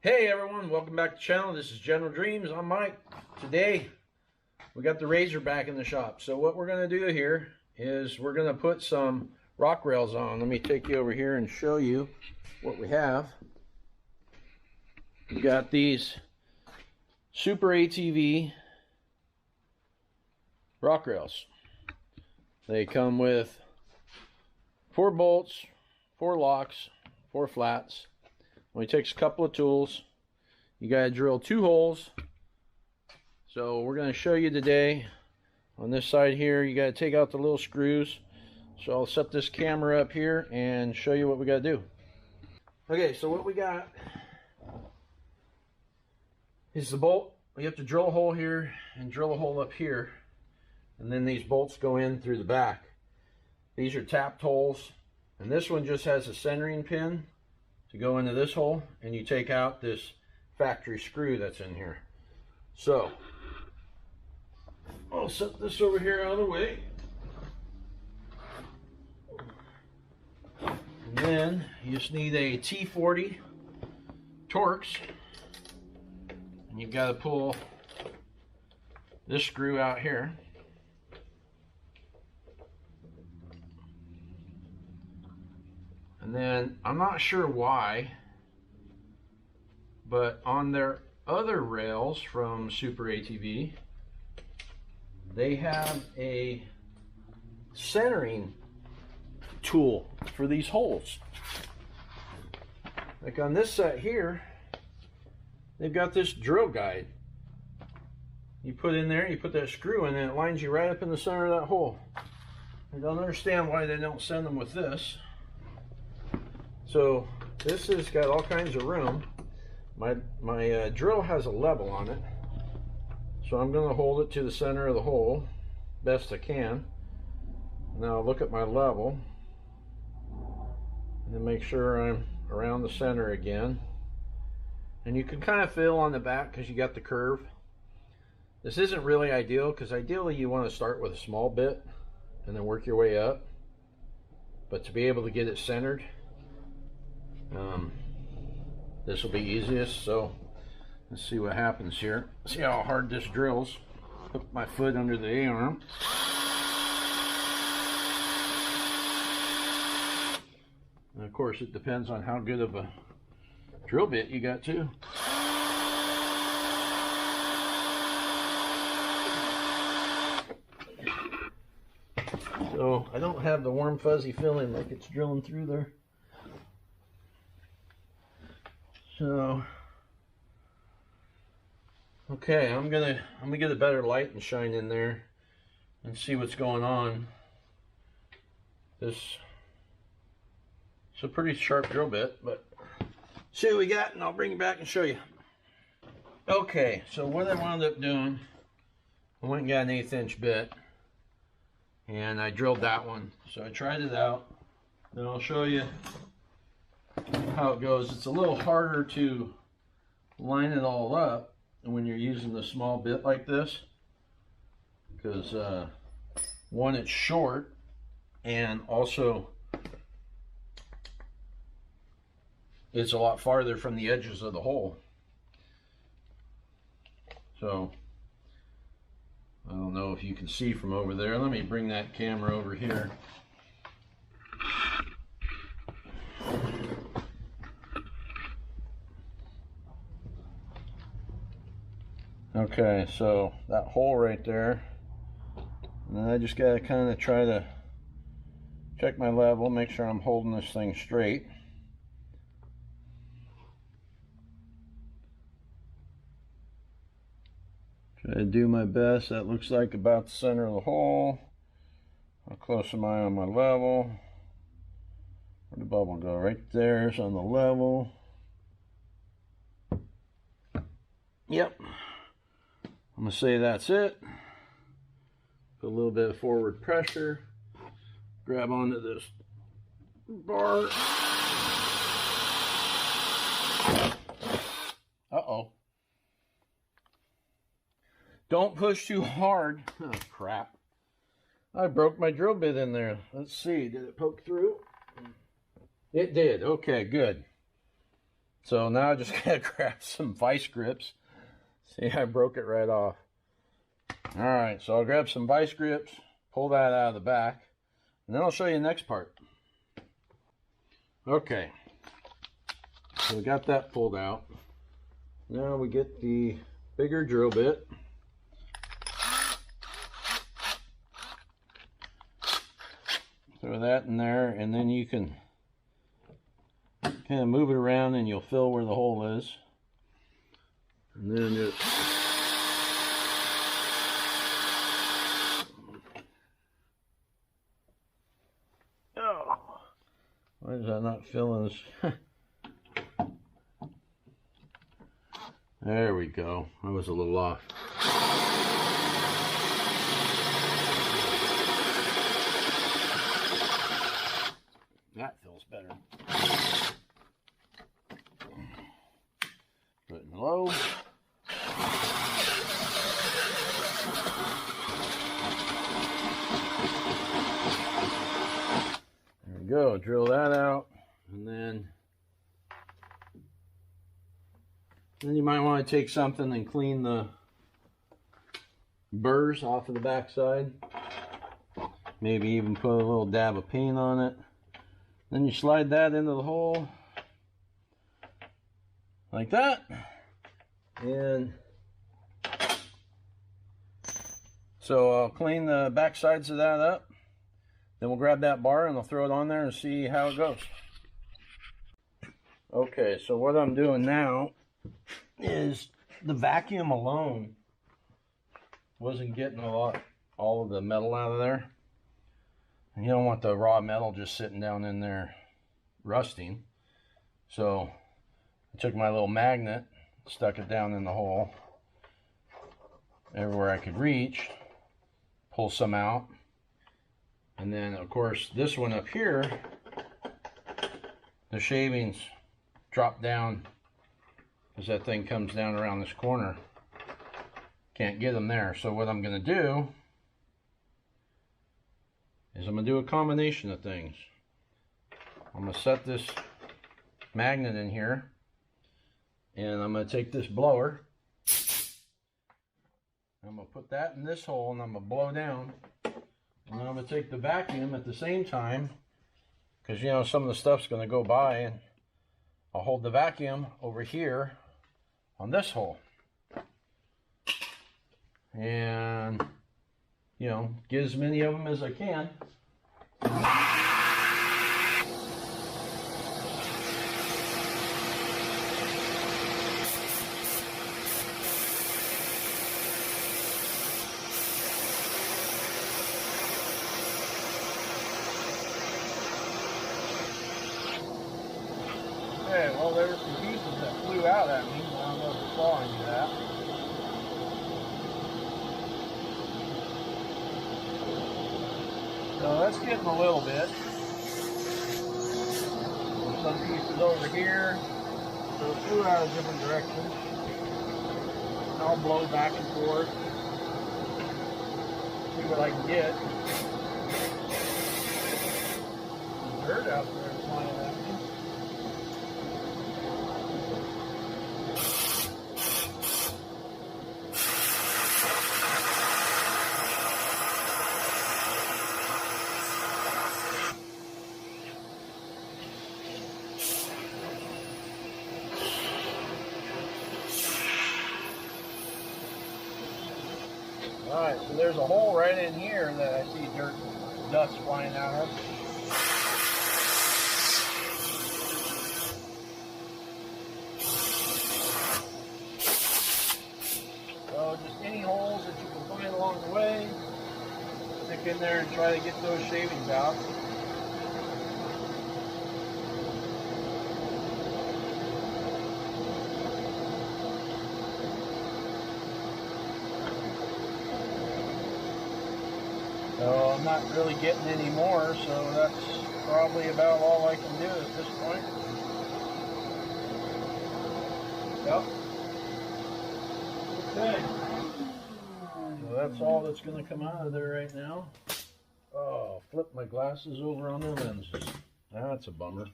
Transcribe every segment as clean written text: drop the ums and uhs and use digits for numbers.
Hey everyone, welcome back to the channel. This is General Dreams. I'm Mike. Today we got the RZR back in the shop. So what we're going to do here is we're going to put some rock rails on. Let me take you over here and show you what we have. We got these Super ATV rock rails. They come with 4 bolts, 4 locks, 4 flats. Only takes a couple of tools. You got to drill 2 holes. So we're going to show you today on this side here. You got to take out the little screws. So I'll set this camera up here and show you what we got to do. Okay, so what we got is the bolt. You have to drill a hole here and drill a hole up here. And then these bolts go in through the back. These are tapped holes. And this one just has a centering pin to go into this hole, and you take out this factory screw that's in here. So I'll set this over here out of the way, and then you just need a T40 Torx, and you've got to pull this screw out here. And then, I'm not sure why, but on their other rails from Super ATV, they have a centering tool for these holes. Like on this set here, they've got this drill guide. You put in there, you put that screw in, and it lines you right up in the center of that hole. I don't understand why they don't send them with this. So this has got all kinds of room. My drill has a level on it, so I'm going to hold it to the center of the hole best I can. Now look at my level and then make sure I'm around the center again. And you can kind of feel on the back because you got the curve. This isn't really ideal because ideally you want to start with a small bit and then work your way up. But to be able to get it centered, this will be easiest. So let's see what happens here. See how hard this drills. Put my foot under the A-arm. And of course it depends on how good of a drill bit you got too. So I don't have the warm fuzzy feeling like it's drilling through there. So, okay, I'm gonna get a better light and shine in there and see what's going on. This is a pretty sharp drill bit, but see what we got, and I'll bring it back and show you. Okay, so what I wound up doing, I went and got an 1/8 inch bit, and I drilled that one. So I tried it out, and I'll show you how it goes. It's a little harder to line it all up when you're using the small bit like this because one, it's short, and also it's a lot farther from the edges of the hole. So I don't know if you can see from over there. Let me bring that camera over here. Okay, so that hole right there, and then I just gotta kind of try to check my level, make sure I'm holding this thing straight. Try to do my best. That looks like about the center of the hole. How close am I on my level? Where'd the bubble go? Right there's on the level. Yep. I'm going to say that's it. Put a little bit of forward pressure. Grab onto this bar. Uh-oh. Don't push too hard. Oh, crap. I broke my drill bit in there. Let's see. Did it poke through? It did. Okay, good. So now I just gotta grab some vice grips. See, I broke it right off. All right, so I'll grab some vice grips, pull that out of the back, and then I'll show you the next part. Okay, so we got that pulled out. Now we get the bigger drill bit. Throw that in there, and then you can kind of move it around and you'll fill where the hole is. And then just why is that not filling this? There we go. I was a little off. That feels better. Put it in low. There we go. Drill that out, and then you might want to take something and clean the burrs off of the backside. Maybe even put a little dab of paint on it. Then you slide that into the hole like that. And so I'll clean the back sides of that up. Then we'll grab that bar and I'll throw it on there and see how it goes. Okay, so what I'm doing now is the vacuum alone wasn't getting all of the metal out of there. And you don't want the raw metal just sitting down in there rusting. So I took my little magnet, stuck it down in the hole everywhere I could reach, pull some out. And then of course this one up here, the shavings drop down as that thing comes down around this corner. Can't get them there. So what I'm going to do is I'm going to do a combination of things. I'm going to set this magnet in here, and I'm going to take this blower, I'm going to put that in this hole, and I'm going to blow down, and then I'm going to take the vacuum at the same time, because you know some of the stuff's going to go by, and I'll hold the vacuum over here on this hole, and you know, get as many of them as I can. Okay, well, there were some pieces that flew out at me. I don't know if you saw any of that. So that's getting a little bit. There's some pieces over here. So it flew out of different directions. And I'll blow back and forth. See what I can get. There's dirt out there flying at me. Alright, so there's a hole right in here that I see dirt and dust flying out of. So just any holes that you can find along the way, stick in there and try to get those shavings out. So I'm not really getting any more, so that's probably about all I can do at this point. Yep. Okay. So that's all that's going to come out of there right now. Oh, flip my glasses over on their lenses. That's a bummer.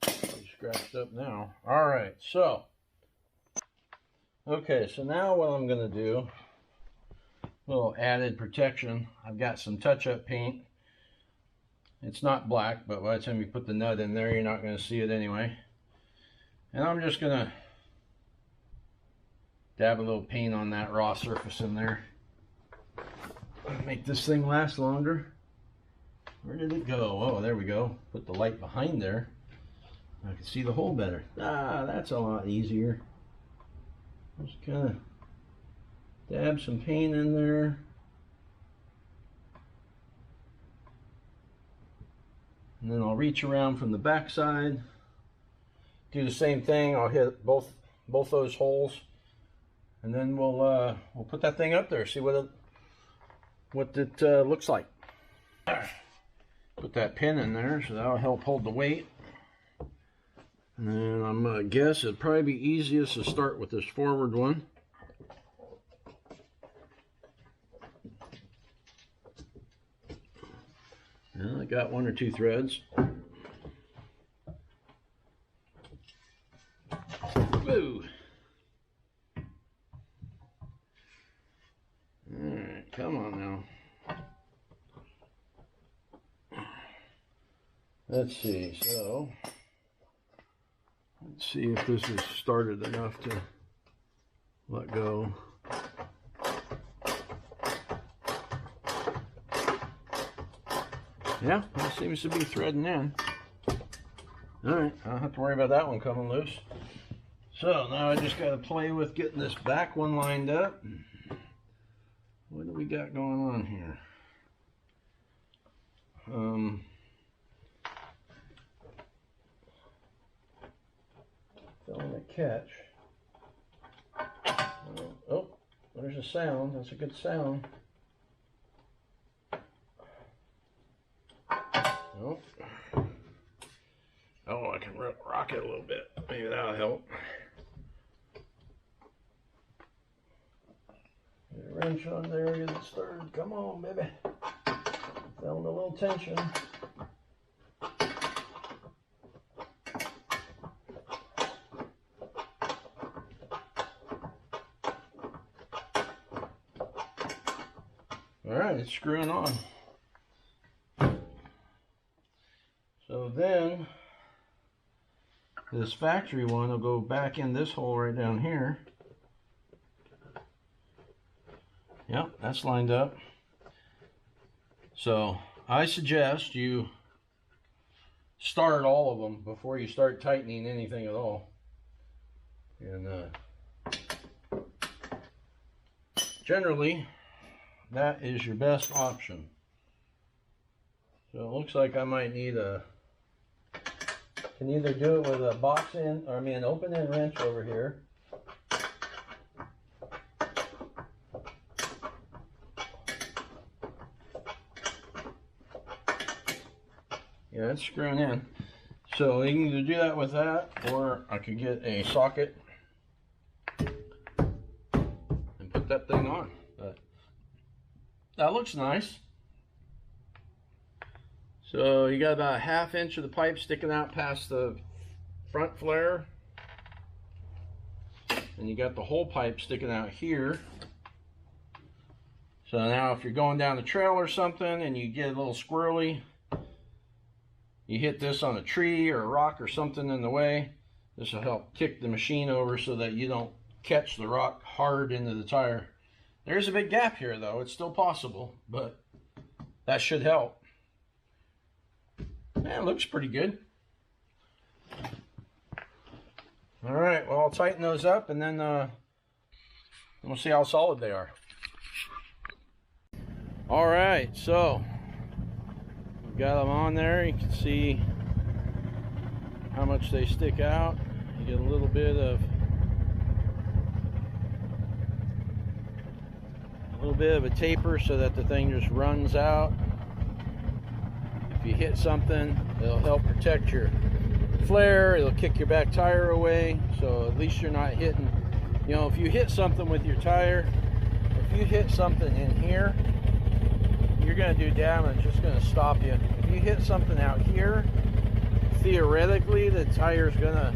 Just scratched up now. All right, so okay, so now what I'm gonna do, a little added protection. I've got some touch-up paint. It's not black, but by the time you put the nut in there, you're not gonna see it anyway. And I'm just gonna dab a little paint on that raw surface in there. Make this thing last longer. Where did it go? Oh, there we go. Put the light behind there. I can see the hole better. Ah, that's a lot easier. Just kind of dab some paint in there. And then I'll reach around from the back side. Do the same thing. I'll hit both those holes. And then we'll put that thing up there, see what it looks like. Put that pin in there, so that'll help hold the weight. And then I'm gonna guess it'd probably be easiest to start with this forward one. And I got 1 or 2 threads. Woo! Alright, come on now. Let's see, so let's see if this is started enough to let go. Yeah, it seems to be threading in. Alright, I don't have to worry about that one coming loose. So now I just got to play with getting this back one lined up. What do we got going on here? Filling a catch. Oh, there's a sound. That's a good sound. Nope. Oh, I can rock it a little bit. Maybe that'll help. Get a wrench on there, get it started. Come on, baby. Feeling a little tension. Alright, it's screwing on. So then, this factory one will go back in this hole right down here. Yep, that's lined up. So I suggest you start all of them before you start tightening anything at all. And generally, that is your best option. So it looks like I might need can either do it with a box end, or I mean an open end wrench over here. Yeah, it's screwing in. So you can either do that with that, or I could get a socket and put that thing on. But that looks nice. So you got about a 1/2 inch of the pipe sticking out past the front flare. And you got the whole pipe sticking out here. So now if you're going down the trail or something and you get a little squirrely, you hit this on a tree or a rock or something in the way, this will help kick the machine over so that you don't catch the rock hard into the tire. There's a big gap here though, it's still possible, but that should help. Yeah, it looks pretty good. Alright, well I'll tighten those up and then we'll see how solid they are. Alright, so we've got them on there. You can see how much they stick out. You get a little bit of a taper so that the thing just runs out. If you hit something, it'll help protect your flare. It'll kick your back tire away, so at least you're not hitting, you know, if you hit something with your tire, if you hit something in here, you're going to do damage. It's going to stop you. If you hit something out here, theoretically the tire's gonna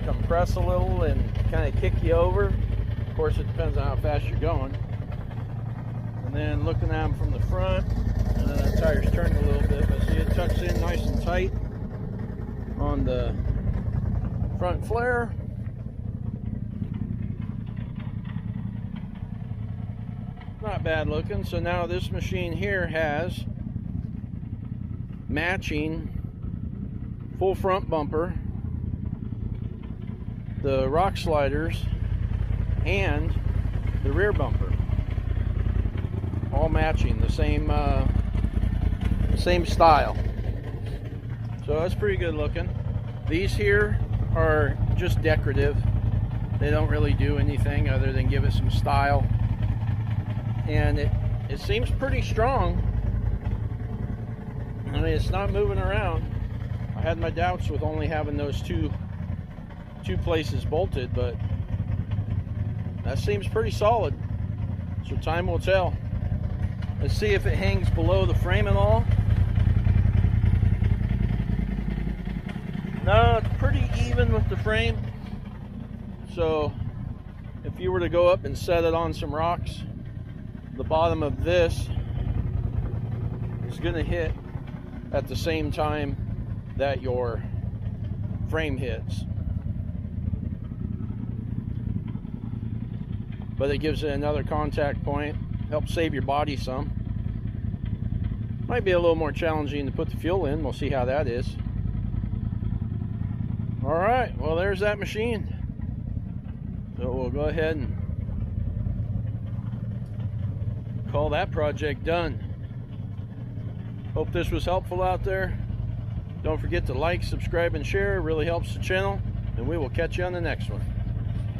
compress a little and kind of kick you over. Of course, it depends on how fast you're going. And then looking at them from the front, the tire's turning a little bit, but see it tucks in nice and tight on the front flare. Not bad looking. So now this machine here has matching full front bumper, the rock sliders, and the rear bumper, all matching the same style. So that's pretty good looking. These here are just decorative. They don't really do anything other than give it some style, and it seems pretty strong. I mean, it's not moving around. I had my doubts with only having those two places bolted, but that seems pretty solid. So time will tell. Let's see if it hangs below the frame at all. No, it's pretty even with the frame. So if you were to go up and set it on some rocks, the bottom of this is going to hit at the same time that your frame hits. But it gives it another contact point, helps save your body some. Might be a little more challenging to put the fuel in. We'll see how that is. Alright, well there's that machine. So we'll go ahead and call that project done. Hope this was helpful out there. Don't forget to like, subscribe, and share. It really helps the channel. And we will catch you on the next one.